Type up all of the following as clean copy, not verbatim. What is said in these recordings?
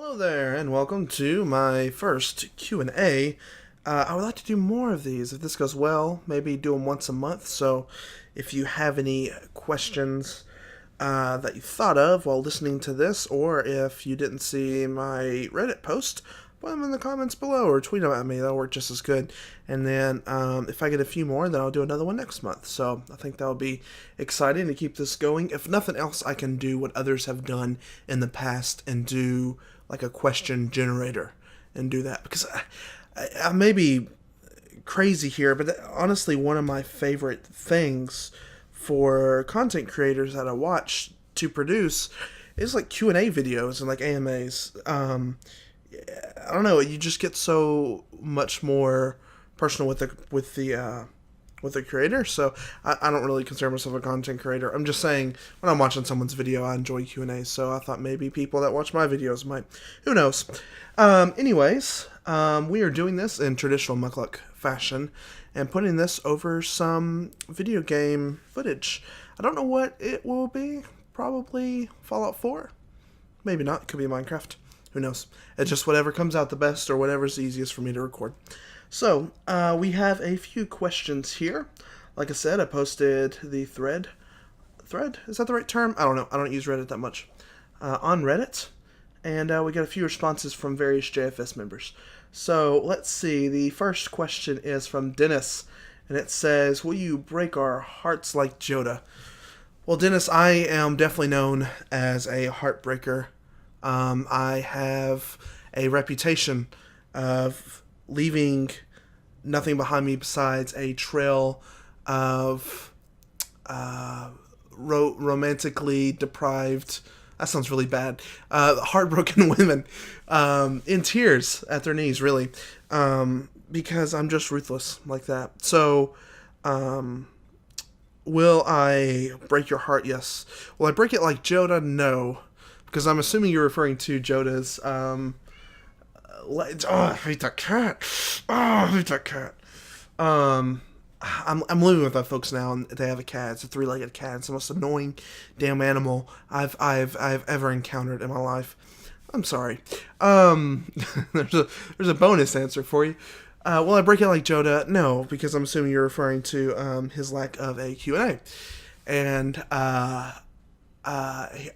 Hello there, and welcome to my first Q&A. I would like to do more of these. If this goes well, maybe do them once a month. So if you have any questions that you thought of while listening to this, or if you didn't see my Reddit post, put them in the comments below or tweet them at me. That'll work just as good. And then if I get a few more, then I'll do another one next month. So I think that'll be exciting to keep this going. If nothing else, I can do what others have done in the past and do like a question generator and do that. Because I may be crazy here, but honestly, one of my favorite things for content creators that I watch to produce is like Q&A videos and like AMAs. I don't know. You just get so much more personal with the creator. So I don't really consider myself a content creator. I'm just saying when I'm watching someone's video, I enjoy Q&A. So I thought maybe people that watch my videos might. Who knows? Anyways, we are doing this in traditional Muckluck fashion and putting this over some video game footage. I don't know what it will be. Probably Fallout 4. Maybe not. Could be Minecraft. Who knows? It's just whatever comes out the best or whatever's easiest for me to record. So, we have a few questions here. Like I said, I posted the thread. Thread? Is that the right term? I don't know. I don't use Reddit that much. On Reddit. And we got a few responses from various JFS members. So, let's see. The first question is from Dennis. And it says, will you break our hearts like Joda? Well, Dennis, I am definitely known as a heartbreaker. I have a reputation of leaving nothing behind me besides a trail of romantically deprived, that sounds really bad, heartbroken women in tears at their knees, really, because I'm just ruthless like that. So, will I break your heart? Yes. Will I break it like Joda? No. Because I'm assuming you're referring to Joda's, oh, I hate that cat. Oh, I hate that cat. I'm living with my folks now, and they have a cat. It's a 3-legged cat. It's the most annoying damn animal I've ever encountered in my life. I'm sorry. There's a bonus answer for you. Will I break it like Joda? No, because I'm assuming you're referring to his lack of a Q&A. And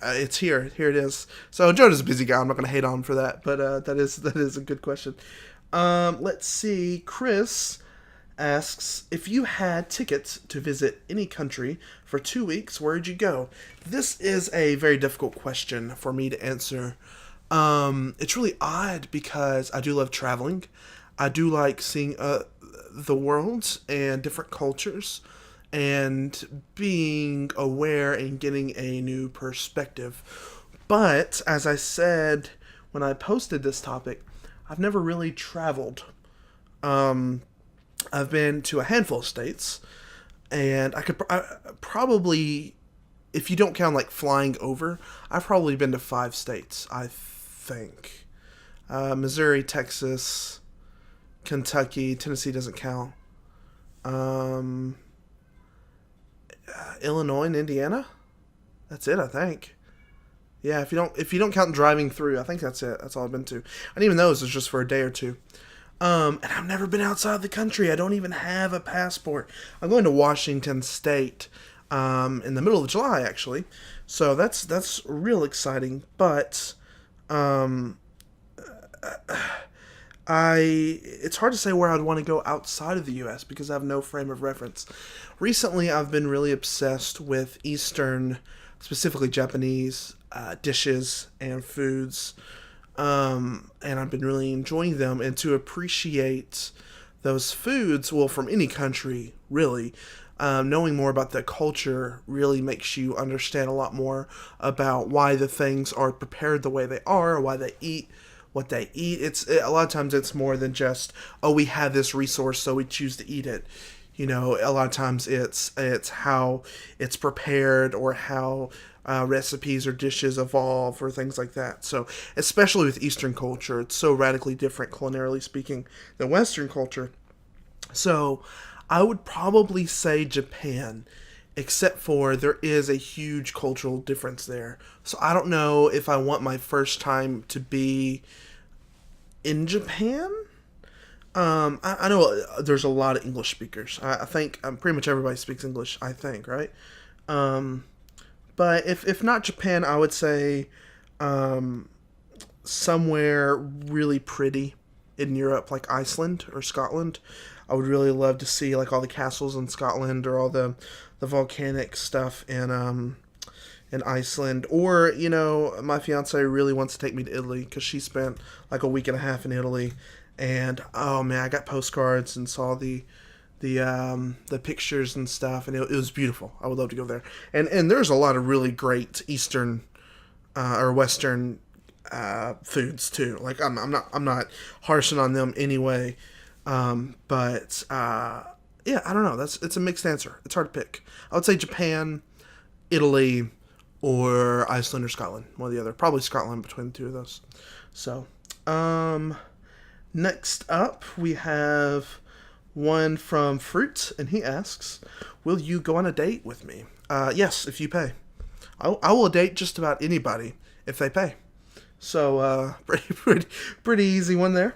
it's here. Here it is. So Joda's a busy guy. I'm not going to hate on him for that, but that is a good question. Let's see. Chris asks, if you had tickets to visit any country for 2 weeks, where'd you go? This is a very difficult question for me to answer. It's really odd because I do love traveling. I do like seeing the world and different cultures, and being aware and getting a new perspective. But, as I said when I posted this topic, I've never really traveled. I've been to a handful of states, and I probably, if you don't count like flying over, I've probably been to 5 states, I think. Missouri, Texas, Kentucky, Tennessee doesn't count. Illinois and Indiana. That's it, I think. Yeah, if you don't count driving through, I think that's it. That's all I've been to. And even those is just for a day or two. And I've never been outside the country. I don't even have a passport. I'm going to Washington State in the middle of July, actually. So that's real exciting. But it's hard to say where I'd want to go outside of the U.S. because I have no frame of reference. Recently, I've been really obsessed with Eastern, specifically Japanese, dishes and foods, and I've been really enjoying them. And to appreciate those foods, well, from any country, really, knowing more about the culture really makes you understand a lot more about why the things are prepared the way they are, why they eat what they eat. A lot of times it's more than just, oh, we have this resource, so we choose to eat it. You know, a lot of times it's how it's prepared or how recipes or dishes evolve or things like that. So, especially with Eastern culture, it's so radically different, culinarily speaking, than Western culture. So, I would probably say Japan. except for there is a huge cultural difference there. So I don't know if I want my first time to be in Japan. I know there's a lot of English speakers. I think pretty much everybody speaks English, I think, right? Um, but if not Japan, I would say um, somewhere really pretty in Europe, like Iceland or Scotland. I would really love to see like all the castles in Scotland or all the volcanic stuff in Iceland. Or my fiance really wants to take me to Italy because she spent like a week and a half in Italy, and oh man, I got postcards and saw the pictures and stuff, and it was beautiful. I would love to go there. And there's a lot of really great Eastern or Western foods too. Like I'm not harshing on them anyway. But yeah, I don't know. It's a mixed answer. It's hard to pick. I would say Japan, Italy, or Iceland or Scotland. One or the other. Probably Scotland between the two of those. So, next up we have one from Fruit, and he asks, "Will you go on a date with me?" Yes, if you pay. I will date just about anybody if they pay. So, pretty easy one there.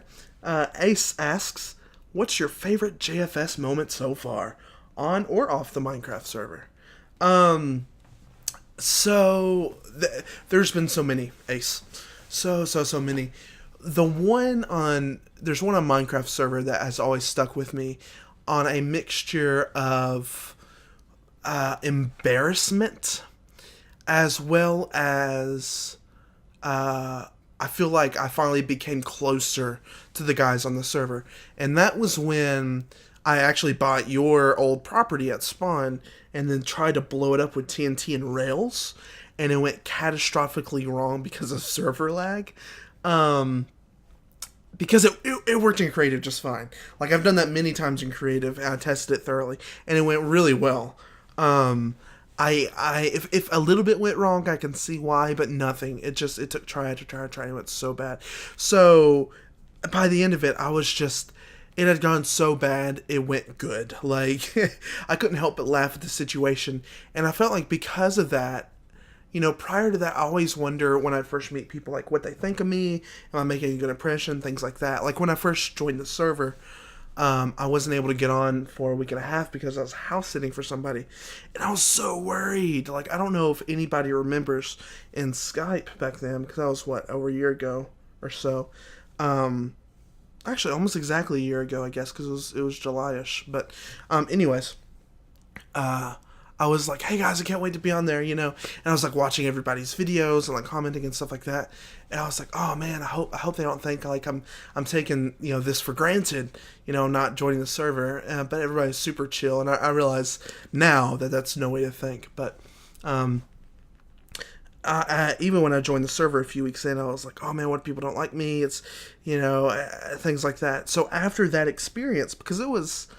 Ace asks, "What's your favorite JFS moment so far, on or off the Minecraft server?" There's been so many, Ace. So many. There's one on Minecraft server that has always stuck with me on a mixture of embarrassment as well as I feel like I finally became closer to the guys on the server. And that was when I actually bought your old property at spawn and then tried to blow it up with TNT and rails. And it went catastrophically wrong because of server lag. Because it worked in creative just fine. Like, I've done that many times in creative, and I tested it thoroughly, and it went really well. If a little bit went wrong, I can see why, but nothing. It took try after try, and it went so bad. So by the end of it, it had gone so bad, it went good. Like, I couldn't help but laugh at the situation, and I felt like because of that, prior to that, I always wonder when I first meet people, like, what they think of me, am I making a good impression, things like that. Like, when I first joined the server, I wasn't able to get on for a week and a half because I was house sitting for somebody, and I was so worried. Like, I don't know if anybody remembers in Skype back then, because that was, over a year ago or so. Actually, almost exactly a year ago, I guess, because it was July-ish. But, anyways, I was like, "Hey guys, I can't wait to be on there," And I was like watching everybody's videos and like commenting and stuff like that. And I was like, "Oh man, I hope they don't think like I'm taking this for granted, not joining the server." But everybody's super chill, and I realize now that that's no way to think. But even when I joined the server a few weeks in, I was like, "Oh man, what if people don't like me?" It's things like that. So after that experience, because it was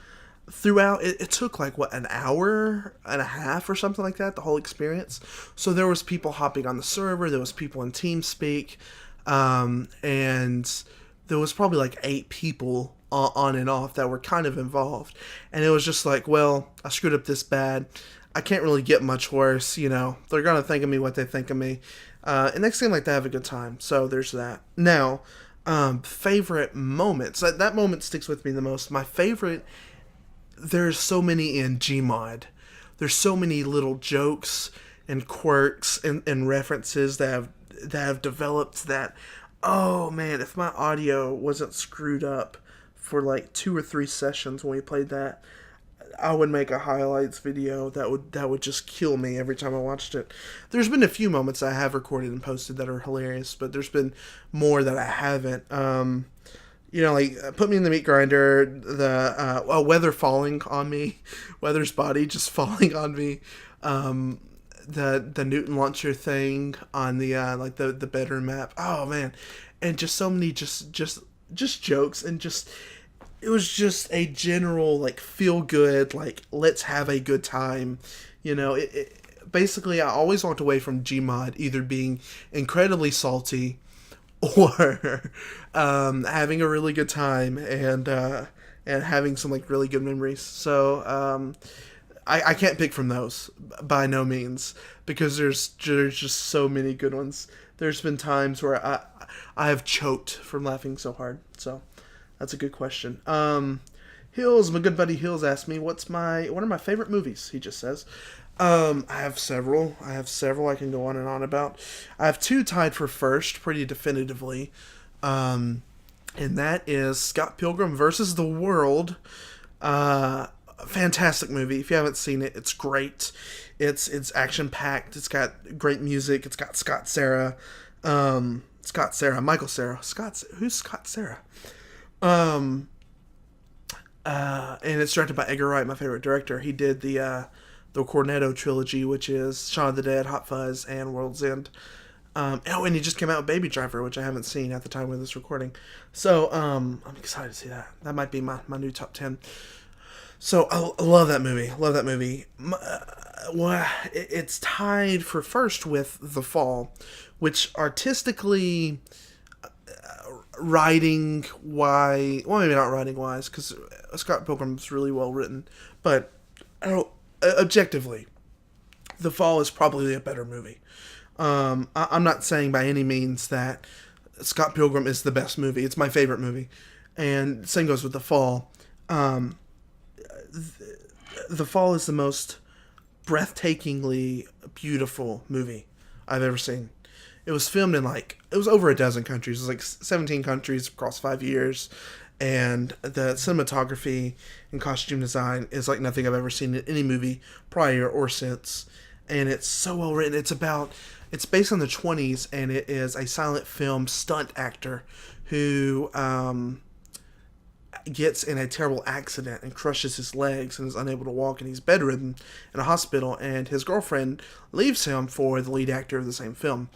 throughout it took like an hour and a half or something like that, the whole experience. So there was people hopping on the server, there was people in TeamSpeak, and there was probably like 8 people on and off that were kind of involved, and it was just like, well, I screwed up this bad, I can't really get much worse. They're gonna think of me what they think of me, and next thing, like, they have a good time. So there's that. Now, favorite moments, that moment sticks with me the most. My favorite, there's so many in Gmod. There's so many little jokes and quirks and references that have developed that, oh man, if my audio wasn't screwed up for like 2 or 3 sessions when we played that, I would make a highlights video that would just kill me every time I watched it. There's been a few moments I have recorded and posted that are hilarious, but there's been more that I haven't. Like, put me in the meat grinder, the Weather falling on me, Weather's body just falling on me, the Newton launcher thing on the like the bedroom map. Oh man, and just so many just jokes, and it was just a general like feel good, like let's have a good time. Basically, I always walked away from Gmod either being incredibly salty or having a really good time and having some like really good memories. So I can't pick from those by no means because there's just so many good ones. There's been times where I have choked from laughing so hard. So that's a good question. Hills, my good buddy Hills asked me what are my favorite movies. He just says. I have several. I can go on and on about. I have two tied for first, pretty definitively. And that is Scott Pilgrim versus the World. Fantastic movie. If you haven't seen it, it's great. It's action packed. It's got great music. It's got Michael Cera. Who's Scott Cera? And it's directed by Edgar Wright, my favorite director. He did the Cornetto trilogy, which is Shaun of the Dead, Hot Fuzz, and World's End. And he just came out with Baby Driver, which I haven't seen at the time of this recording. So I'm excited to see that. That might be my new top 10. So I love that movie. It's tied for first with The Fall, which artistically, maybe not writing wise, because Scott Pilgrim's really well written, but objectively, The Fall is probably a better movie. I'm not saying by any means that Scott Pilgrim is the best movie. It's my favorite movie, and same goes with The Fall. The Fall is the most breathtakingly beautiful movie I've ever seen. It was filmed in it was over a dozen countries. It was 17 countries across 5 years. And the cinematography and costume design is like nothing I've ever seen in any movie prior or since. And it's so well written. It's based on the 20s, and it is a silent film stunt actor who gets in a terrible accident and crushes his legs and is unable to walk, and he's bedridden in a hospital, and his girlfriend leaves him for the lead actor of the same film.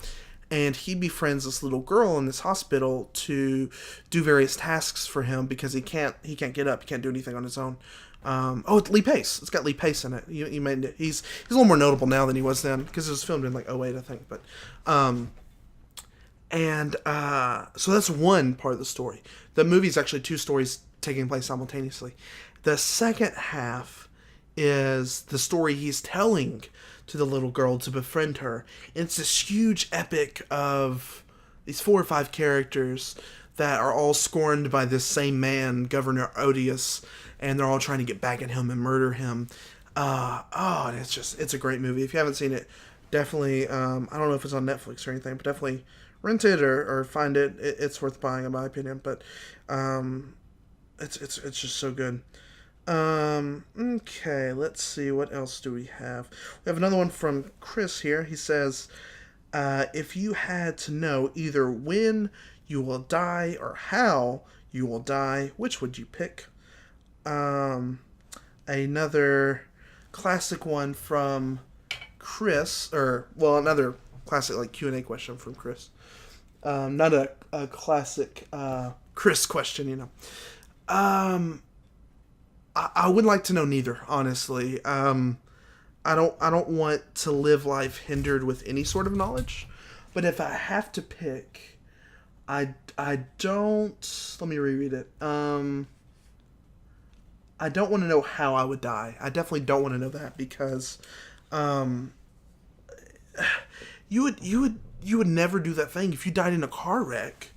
And he befriends this little girl in this hospital to do various tasks for him because he can't get up, he can't do anything on his own. It's Lee Pace. It's got Lee Pace in it. He's a little more notable now than he was then because it was filmed in 2008, I think. But so that's one part of the story. The movie is actually two stories taking place simultaneously. The second half is the story he's telling to the little girl to befriend her. And it's this huge epic of these 4 or 5 characters that are all scorned by this same man, Governor Odious, and they're all trying to get back at him and murder him. And it's a great movie. If you haven't seen it, definitely, I don't know if it's on Netflix or anything, but definitely rent it or find it. It's worth buying, in my opinion. But it's just so good. Okay, let's see, what else do we have? We have another one from Chris here. He says, if you had to know either when you will die or how you will die, which would you pick? Another classic one from Chris, another classic Q&A question from Chris. Not a classic Chris question, I would like to know neither, honestly. I don't want to live life hindered with any sort of knowledge, but if I have to pick, I don't. Let me reread it. I don't want to know how I would die. I definitely don't want to know that because, you would never do that thing if you died in a car wreck.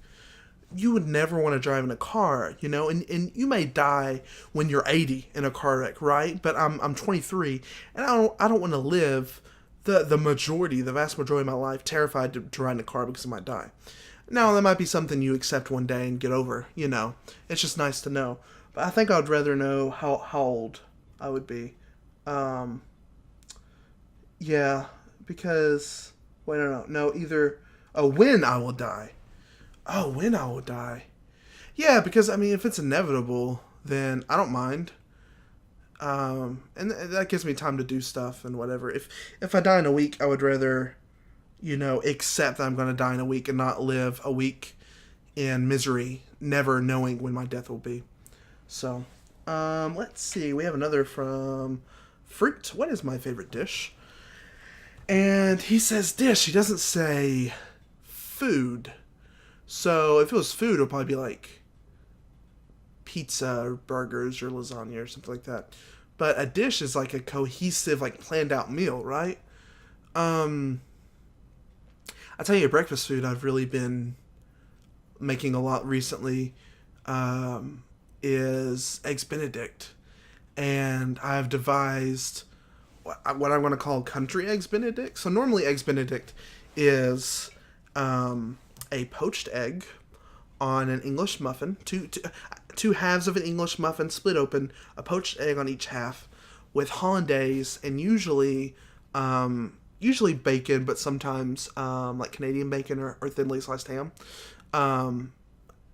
You would never want to drive in a car, and you may die when you're 80 in a car wreck, right? But I'm 23, and I don't want to live the vast majority of my life terrified to ride in a car because I might die. Now, that might be something you accept one day and get over, It's just nice to know. But I think I'd rather know how old I would be. Yeah, because, either when I will die. Oh, when I will die. Yeah, because, if it's inevitable, then I don't mind. And that gives me time to do stuff and whatever. If I die in a week, I would rather, accept that I'm going to die in a week and not live a week in misery, never knowing when my death will be. So, let's see. We have another from Fruit. What is my favorite dish? And he says dish. He doesn't say food. So, if it was food, it would probably be pizza or burgers or lasagna or something like that. but a dish is like a cohesive, like planned out meal, right? Um, I tell you, breakfast food I've really been making a lot recently is eggs Benedict, and I've devised what I want to call country eggs Benedict. So normally eggs Benedict is a poached egg on an English muffin, two halves of an English muffin split open, a poached egg on each half, with hollandaise and usually bacon, but sometimes like Canadian bacon or thinly sliced ham, um,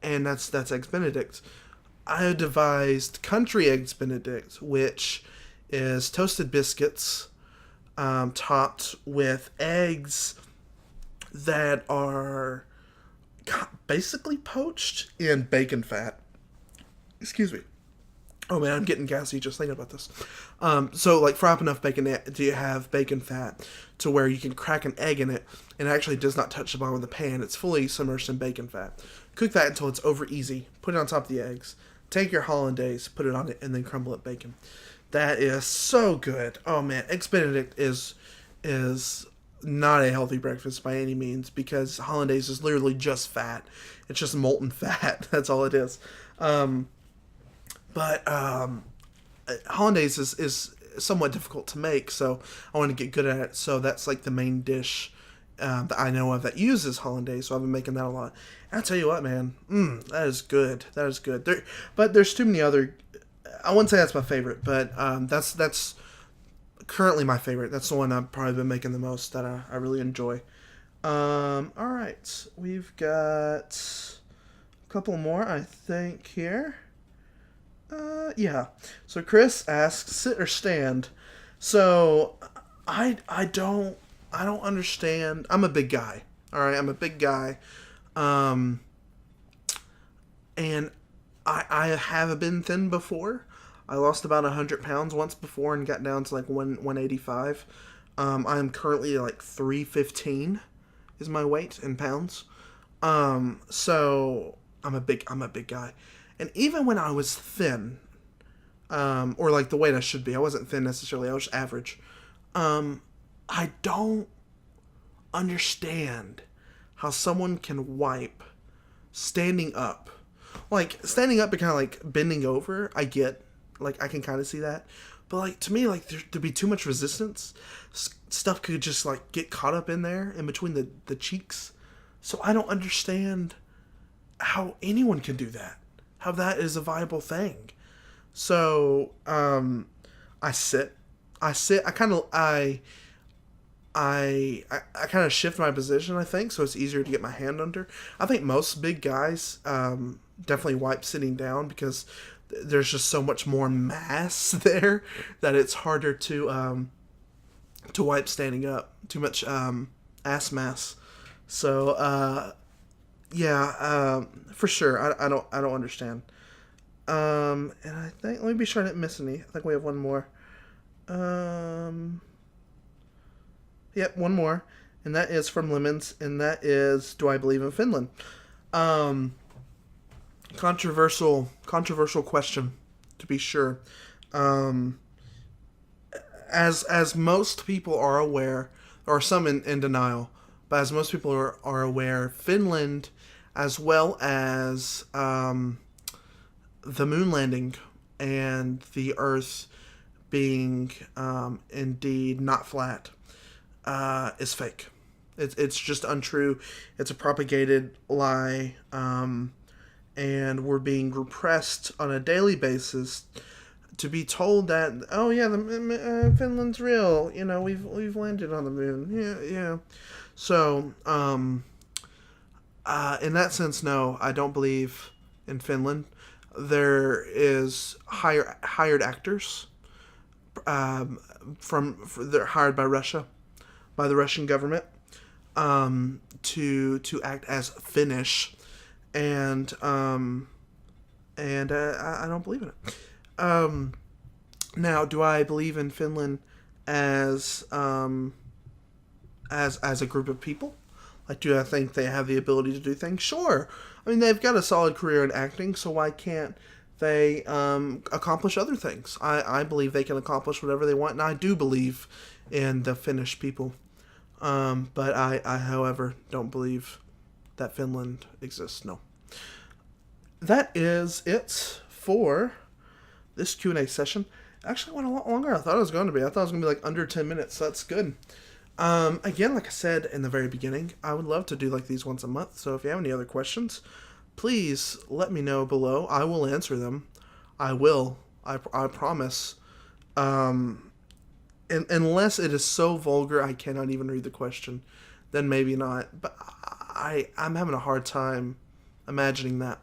and that's eggs Benedict. I have devised country eggs Benedict, which is toasted biscuits topped with eggs that are basically poached in bacon fat. Excuse me. Oh man, I'm getting gassy just thinking about this. So like fry up enough bacon do you have bacon fat to where you can crack an egg in it and it actually does not touch the bottom of the pan. It's fully submerged in bacon fat. Cook that until it's over easy. Put it on top of the eggs. Take your hollandaise, put it on it, and then crumble it bacon. That is so good. Oh man, eggs Benedict is not a healthy breakfast by any means because hollandaise is literally just fat. It's just molten fat. That's all it is. But hollandaise is somewhat difficult to make, so I want to get good at it. So that's like the main dish that I know of that uses hollandaise. So I've been making that a lot. And I tell you what, man, that is good. That is good. But there's too many other. I wouldn't say that's my favorite, but that's currently my favorite. That's the one I've probably been making the most that I really enjoy. All right, we've got a couple more, I think, here. Yeah. So Chris asks, sit or stand? So I don't understand. I'm a big guy. All right, I'm a big guy. And I have been thin before. I lost about 100 pounds once before and got down to like 185. I'm currently like 315 is my weight in pounds. So I'm a big guy. And even when I was thin, or like the weight I should be, I wasn't thin necessarily, I was just average. I don't understand how someone can wipe standing up. Like, standing up and kind of like bending over, I get. Like, I can kind of see that. But like, to me, like, there'd be too much resistance. Stuff could just like get caught up in there, in between the cheeks. So I don't understand how anyone can do that. How that is a viable thing. So, I sit. I kind of shift my position, I think, so it's easier to get my hand under. I think most big guys definitely wipe sitting down because there's just so much more mass there that it's harder to wipe standing up. Too much ass mass. So yeah, for sure. I don't understand. And I think, let me be sure I didn't miss any. I think we have one more. Yep, one more, and that is from Lemons, and that is, do I believe in Finland? Controversial question, to be sure. As most people are aware, or some in denial, but as most people are aware, Finland, as well as the moon landing and the Earth being indeed not flat, is fake. It's just untrue. It's a propagated lie, and we're being repressed on a daily basis to be told that, oh yeah, Finland's real. You know, we've landed on the moon. Yeah. So, in that sense, no, I don't believe in Finland. There is hired actors, they're hired by Russia, by the Russian government, to act as Finnish, and I don't believe in it. Now, do I believe in Finland as a group of people? Like, do I think they have the ability to do things? Sure. I mean, they've got a solid career in acting, so why can't they accomplish other things. I believe they can accomplish whatever they want, and I do believe in the Finnish people. But I, however, don't believe that Finland exists. No. That is it for this Q&A session. Actually, went a lot longer than I thought it was going to be. I thought it was going to be like under 10 minutes, so that's good. Again, like I said in the very beginning, I would love to do like these once a month. So if you have any other questions, please let me know below. I will answer them. I will. I promise. Unless it is so vulgar I cannot even read the question, then maybe not. But I'm having a hard time imagining that.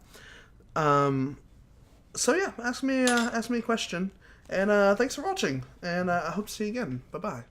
So yeah, ask me a question. And thanks for watching. And I hope to see you again. Bye-bye.